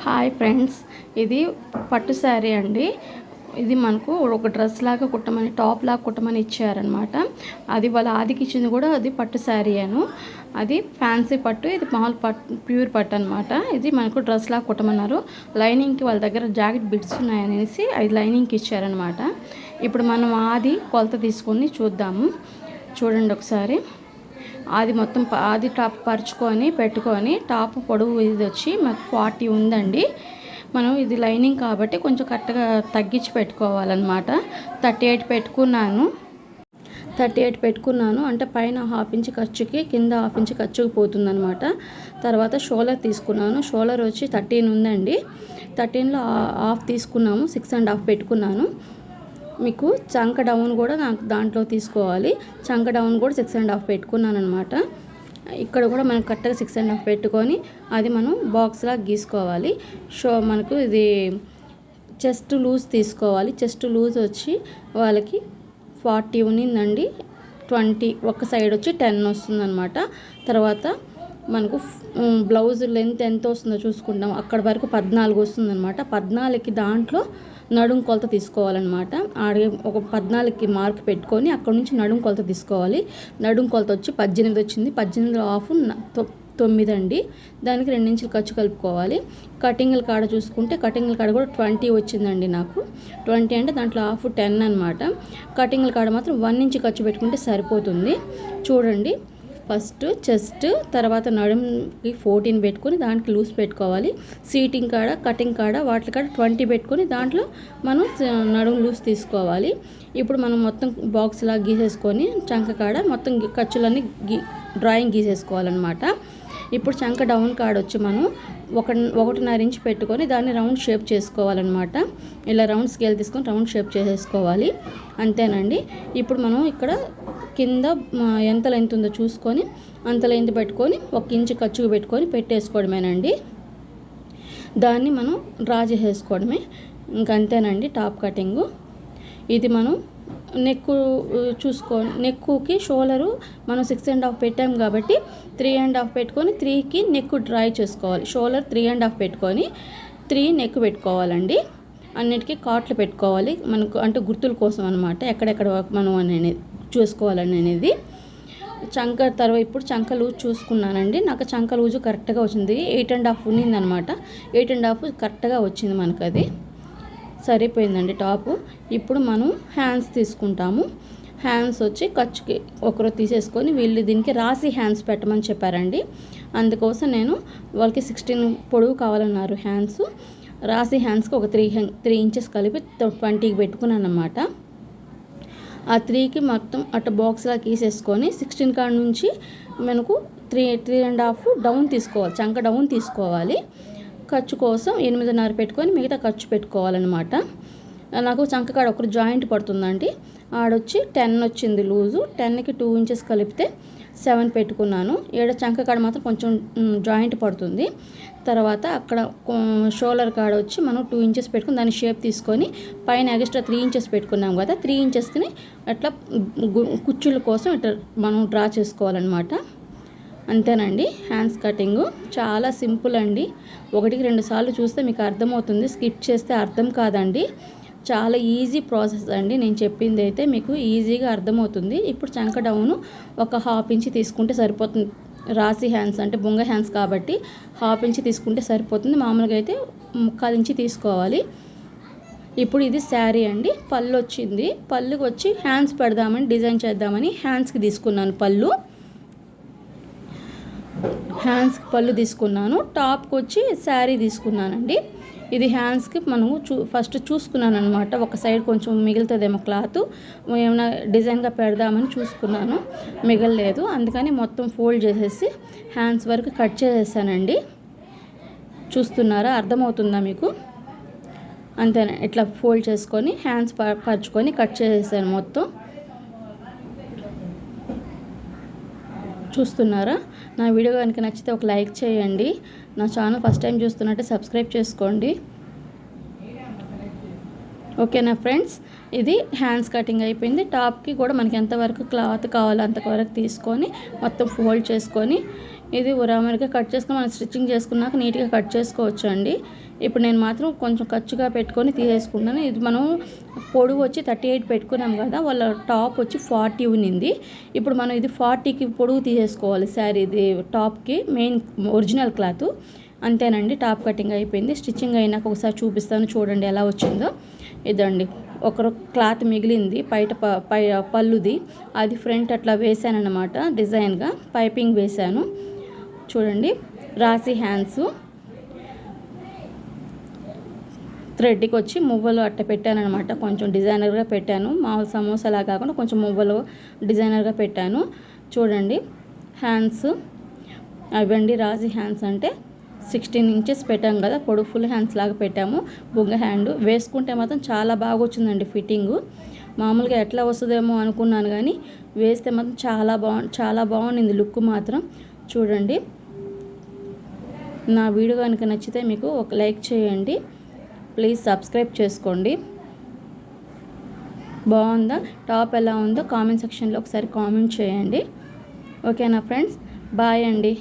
Hi friends, ఇది పట్టు శారీ అండి. ఇది మనకు ఒక డ్రెస్ లాగా కుట్టమని, టాప్ లాగా కుట్టమని ఇచ్చారనమాట. అది వాళ్ళ ఆదికి ఇచ్చింది కూడా అది పట్టు శారీయేను. అది ఫ్యాన్సీ పట్టు, ఇది మామూలు పట్టు, ప్యూర్ పట్టు అనమాట. ఇది మనకు డ్రెస్ లాగా కుట్టమన్నారు. లైనింగ్కి వాళ్ళ దగ్గర జాకెట్ బిట్స్ ఉన్నాయనేసి అది లైనింగ్కి ఇచ్చారనమాట. ఇప్పుడు మనం ఆది కొలత తీసుకొని చూద్దాము. చూడండి ఒకసారి. అది మొత్తం ఆది టాప్ పరుచుకొని పెట్టుకొని, టాప్ పొడవు ఇది వచ్చి మాకు 40 ఉందండి. మనం ఇది లైనింగ్ కాబట్టి కొంచెం కరెక్ట్గా తగ్గించి పెట్టుకోవాలన్నమాట. 38 పెట్టుకున్నాను అంటే పైన 1/2 ఇంచ్ ఖర్చుకి, కింద 1/2 ఇంచ్ ఖర్చుకి పోతుందన్నమాట. తర్వాత షోలర్ తీసుకున్నాను. షోలర్ వచ్చి 13 ఉందండి. 13లో హాఫ్ తీసుకున్నాము, 6.5 పెట్టుకున్నాను. మీకు చంక డౌన్ కూడా నాకు దాంట్లో తీసుకోవాలి. చంక డౌన్ కూడా 6.5 పెట్టుకున్నాను అనమాట. ఇక్కడ కూడా మనం కరెక్ట్గా 6.5 పెట్టుకొని అది మనం బాక్స్లా గీసుకోవాలి. మనకు ఇది చెస్ట్ లూజ్ తీసుకోవాలి. చెస్ట్ లూజ్ వచ్చి వాళ్ళకి 40 ఉన్నిందండి. 20 ఒక సైడ్ వచ్చి 10 వస్తుందన్నమాట. తర్వాత మనకు బ్లౌజ్ లెంత్ ఎంత వస్తుందో చూసుకుంటాం. అక్కడ వరకు 14 వస్తుందన్నమాట. 14కి దాంట్లో నడుం కొలత తీసుకోవాలన్నమాట. ఒక 14కి మార్క్ పెట్టుకొని అక్కడ నుంచి నడుం కొలత తీసుకోవాలి. నడుం కొలత వచ్చి 18 వచ్చింది. 18లో హాఫ్ 9 అండి. దానికి 2 ఇంచులు ఖర్చు కలుపుకోవాలి. కటింగ్ల కాడ చూసుకుంటే కటింగ్ల కాడ కూడా 20 వచ్చిందండి నాకు. 20 అంటే దాంట్లో హాఫ్ 10 అనమాట. కటింగ్ల కాడ మాత్రం 1 ఇంచ్ ఖర్చు పెట్టుకుంటే సరిపోతుంది. చూడండి, ఫస్ట్ చెస్ట్, తర్వాత నడుంకి 14 పెట్టుకొని దానికి లూజ్ పెట్టుకోవాలి. సీటింగ్ కాడ, కటింగ్ కాడ, వాటి కాడ 20 పెట్టుకొని దాంట్లో మనం నడుం లూజ్ తీసుకోవాలి. ఇప్పుడు మనం మొత్తం బాక్స్ లాగా గీసేసుకొని చంక కాడ మొత్తం ఖర్చులన్నీ డ్రాయింగ్ గీసేసుకోవాలన్నమాట. ఇప్పుడు చంక డౌన్ కాడ వచ్చి మనం 1.5 ఇంచ్ పెట్టుకొని దాన్ని రౌండ్ షేప్ చేసుకోవాలన్నమాట. ఇలా రౌండ్ స్కేల్ తీసుకొని రౌండ్ షేప్ చేసేసుకోవాలి. అంతేనండి. ఇప్పుడు మనం ఇక్కడ కింద ఎంత లెంత్ ఉందో చూసుకొని అంత లెంత్ పెట్టుకొని 1 ఇంచ్ ఖర్చుకు పెట్టుకొని పెట్టేసుకోవడమేనండి. దాన్ని మనం డ్రా చేసేసుకోవడమే. ఇంకంతేనండి టాప్ కటింగు. ఇది మనం నెక్కుకి షోలరు మనం 6.5 పెట్టాం కాబట్టి 3.5 పెట్టుకొని 3కి నెక్ డ్రా చేసుకోవాలి. షోలర్ 3.5 పెట్టుకొని 3 నెక్ పెట్టుకోవాలండి. అన్నిటికీ కాట్లు పెట్టుకోవాలి మనకు, అంటే గుర్తుల కోసం అనమాట. ఎక్కడెక్కడ మనం అనేది చూసుకోవాలని అనేది. చంక తర్వాత ఇప్పుడు చంక లూజ్ చూసుకున్నానండి. నాకు చంక లూజు కరెక్ట్గా వచ్చింది. 8.5 ఉన్నిందనమాట. 8.5 కరెక్ట్గా వచ్చింది మనకు. అది సరిపోయిందండి టాపు. ఇప్పుడు మనం హ్యాండ్స్ తీసుకుంటాము. హ్యాండ్స్ వచ్చి ఖర్చుకి ఒకరు తీసేసుకొని వీళ్ళు దీనికి రాసి హ్యాండ్స్ పెట్టమని చెప్పారండి. అందుకోసం నేను వాళ్ళకి 16 పొడవు కావాలన్నారు హ్యాండ్స్. రాసి హ్యాండ్స్కి ఒక 3 ఇంచెస్ కలిపి 20కి పెట్టుకున్నాను అన్నమాట. ఆ 3కి మొత్తం అట్ట బాక్స్లా గీసేసుకొని 16 కాడ నుంచి మనకు 3.5 డౌన్ తీసుకోవాలి. చంక డౌన్ తీసుకోవాలి. ఖర్చు కోసం 8.5 పెట్టుకొని మిగతా ఖర్చు పెట్టుకోవాలన్నమాట. నాకు చంక కాడ ఒకరు జాయింట్ పడుతుందండి. ఆడొచ్చి 10 వచ్చింది లూజు. 10కి 2 ఇంచెస్ కలిపితే 7 పెట్టుకున్నాను. చంక కాడ మాత్రం కొంచెం జాయింట్ పడుతుంది. తర్వాత అక్కడ షోల్డర్ కాడ వచ్చి మనం 2 ఇంచెస్ పెట్టుకుని దాన్ని షేప్ తీసుకొని పైన ఎక్స్ట్రా 3 ఇంచెస్ పెట్టుకున్నాం కదా, 3 ఇంచెస్ని అట్లా కుచ్చుల కోసం ఇట్లా మనం డ్రా చేసుకోవాలన్నమాట. అంతేనండి హ్యాండ్స్ కటింగు. చాలా సింపుల్ అండి. 1-2 సార్లు చూస్తే మీకు అర్థమవుతుంది. స్కిప్ చేస్తే అర్థం కాదండి. చాలా ఈజీ ప్రాసెస్ అండి. నేను చెప్పింది అయితే మీకు ఈజీగా అర్థమవుతుంది. ఇప్పుడు చంక డౌను ఒక 1/2 ఇంచ్ తీసుకుంటే సరిపోతుంది. రాసి హ్యాండ్స్ అంటే బొంగ హ్యాండ్స్ కాబట్టి 1/2 ఇంచ్ తీసుకుంటే సరిపోతుంది. మామూలుగా అయితే 1/4 ఇంచ్ తీసుకోవాలి. ఇప్పుడు ఇది శారీ అండి. పళ్ళు వచ్చింది. పళ్ళుకి వచ్చి హ్యాండ్స్ పెడదామని, డిజైన్ చేద్దామని హ్యాండ్స్కి తీసుకున్నాను పళ్ళు. హ్యాండ్స్కి పళ్ళు తీసుకున్నాను. టాప్కి వచ్చి శారీ తీసుకున్నానండి. ఇది హ్యాండ్స్కి మనము ఫస్ట్ చూసుకున్నాను అనమాట. ఒక సైడ్ కొంచెం మిగులుతుందేమో క్లాత్, ఏమైనా డిజైన్గా పెడదామని చూసుకున్నాను, మిగలలేదు. అందుకని మొత్తం ఫోల్డ్ చేసేసి హ్యాండ్స్ వరకు కట్ చేసేసానండి. చూస్తున్నారా, అర్థమవుతుందా మీకు? అంతేనా, ఇట్లా ఫోల్డ్ చేసుకొని హ్యాండ్స్ పరుచుకొని కట్ చేసేసాను మొత్తం. చూస్తున్నారా? నా వీడియో కనుక నచ్చితే ఒక లైక్ చేయండి. నా ఛానల్ ఫస్ట్ టైం చూస్తున్నట్టే సబ్స్క్రైబ్ చేసుకోండి. ఓకేనా ఫ్రెండ్స్? ఇది హ్యాండ్స్ కటింగ్ అయిపోయింది. టాప్కి కూడా మనకి ఎంతవరకు క్లాత్ కావాలో అంతవరకు తీసుకొని మొత్తం ఫోల్డ్ చేసుకొని ఇది ఉరామరిగా కట్ చేసుకొని మనం స్టిచ్చింగ్ చేసుకున్నాక నీట్గా కట్ చేసుకోవచ్చు అండి. ఇప్పుడు నేను మాత్రం కొంచెం ఖర్చుగా పెట్టుకొని తీసేసుకున్నాను. ఇది మనం పొడవు వచ్చి 38 పెట్టుకున్నాం కదా, వాళ్ళ టాప్ వచ్చి 40 ఉన్నింది. ఇప్పుడు మనం ఇది 40కి పొడవు తీసేసుకోవాలి శారీ, ఇది టాప్కి మెయిన్ ఒరిజినల్ క్లాత్. అంతేనండి, టాప్ కటింగ్ అయిపోయింది. స్టిచ్చింగ్ అయినాక ఒకసారి చూపిస్తాను, చూడండి ఎలా వచ్చిందో. ఇదండి, ఒక క్లాత్ మిగిలింది పై పళ్ళుది, అది ఫ్రంట్ అట్లా వేసాను అనమాట, డిజైన్గా పైపింగ్ వేశాను. చూడండి, రాసి హ్యాండ్స్ థ్రెడ్కి వచ్చి మువ్వలు అట్ట పెట్టాను అనమాట. కొంచెం డిజైనర్గా పెట్టాను, మామూలు సమోసాలా కాకుండా కొంచెం మువ్వలు డిజైనర్గా పెట్టాను. చూడండి హ్యాండ్స్ అవండి, రాజీ హ్యాండ్స్ అంటే 16 ఇంచెస్ పెట్టాము కదా, పొడుగు ఫుల్ హ్యాండ్స్ లాగా పెట్టాము. బుగ్గ హ్యాండ్ వేసుకుంటే మాత్రం చాలా బాగా వచ్చిందండి ఫిట్టింగు. మామూలుగా ఎట్లా వస్తుందేమో అనుకున్నాను, కానీ వేస్తే మాత్రం చాలా బాగుంది లుక్ మాత్రం. చూడండి, నా వీడియో కనుక నచ్చితే మీకు ఒక లైక్ చేయండి, ప్లీజ్ సబ్స్క్రైబ్ చేసుకోండి. బాగుందా, టాప్ ఎలా ఉందో కామెంట్ సెక్షన్లో ఒకసారి కామెంట్ చేయండి. ఓకేనా ఫ్రెండ్స్, బాయ్ అండి.